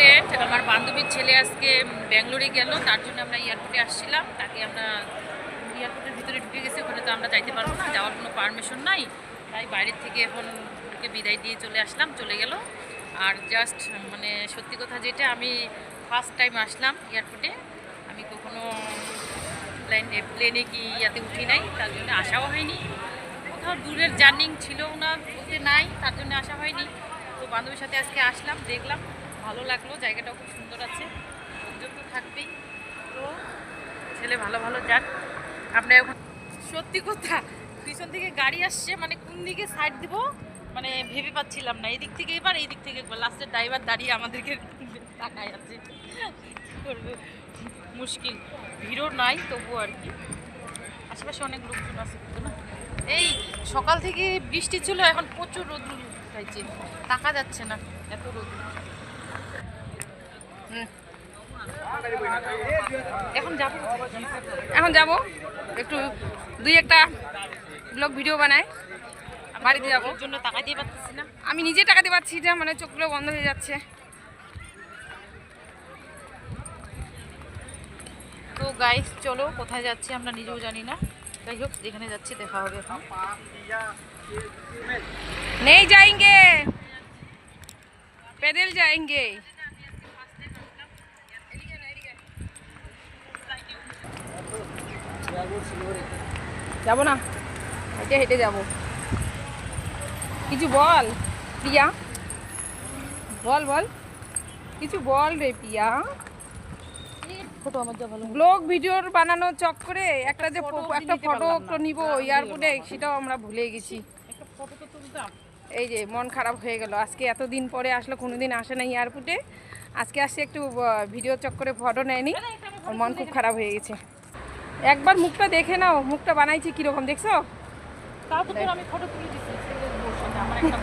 এয়ারপোর্টে আমার বান্ধবীর ছেলে আজকে ব্যাঙ্গালোরে গেল, তার জন্য আমরা এয়ারপোর্টে আসছিলাম। তাকে আমরা এয়ারপোর্টের ভিতরে ঢুকে গেছি, ওখানে তো আমরা যাইতে পারবো না, যাওয়ার কোনো পারমিশন নাই। তাই বাইরের থেকে এখন ওকে বিদায় দিয়ে চলে আসলাম, চলে গেল। আর জাস্ট মানে সত্যি কথা যেটা, আমি ফার্স্ট টাইম আসলাম এয়ারপোর্টে। আমি কখনো প্লেনে কি ইয়াতে উঠি নাই, তার জন্য আসাও হয়নি। কোথাও দূরের জার্নি ছিলও না বলতে নাই, তার জন্য আসা হয়নি। তো বান্ধবীর সাথে আজকে আসলাম, দেখলাম, ভালো লাগলো। জায়গাটাও খুব সুন্দর আছে, লোকজন তো থাকবেই। তো ছেলে ভালো ভালো যাক। আমরা এখন সত্যি কথা পিছন থেকে গাড়ি আসছে, মানে কোন দিকে সাইড দিব মানে ভেবে পাচ্ছিলাম না। এই দিক থেকে এবার, এই দিক থেকে একবার, লাস্টের ড্রাইভার দাঁড়িয়ে আমাদেরকে তাকায় আছে। কী করবে, মুশকিল। ভিড়ও নাই তবুও আর কি, আশেপাশে অনেক লোকজন আছে কিন্তু না। এই সকাল থেকে বৃষ্টি ছিল, এখন প্রচুর রোদ উঠাইছে, তাকা যাচ্ছে না, এত রোদ। এখন যাব একটু দুই একটা ব্লগ ভিডিও বানাই, বাড়িতে যাবো। ওর জন্য তাকাই দিয়ে পারতেছি না, আমি নিজে টাকাতে পারছি না, মানে চোখগুলো বন্ধ হয়ে যাচ্ছে। তো গাইস চলো, কোথায় যাচ্ছি আমরা নিজেও জানি না। যাই হোক, যেখানে যাচ্ছি দেখা হবে এখন। नहीं जाएंगे, पैदल जाएंगे। যাবো না, হেঁটে হেঁটে যাবো। কিছু বল প্রিয়া, বল বল, কিছু বল রে প্রিয়া। ফটো আমার যা ভালো, ব্লগ ভিডিওর বানানোর চক্করে একটা যে একটা ফটো একটু নিব এয়ারপোর্টে, সেটাও আমরা ভুলে গেছি। একটা ফটো তো তুলতাম। এই যে মন খারাপ হয়ে গেল, আজকে এতদিন পরে আসলো, কোনোদিন আসে না এয়ারপোর্টে, আজকে আসছে একটু ভিডিও চক্করে ফটো নেয়নি, ওর মন খুব খারাপ হয়ে গেছে। একবার মুখটা দেখে নাও, মুখটা বানাইছি কীরকম দেখছো? তারপর তো আমি ফটো তুলে দিচ্ছি আমার একটা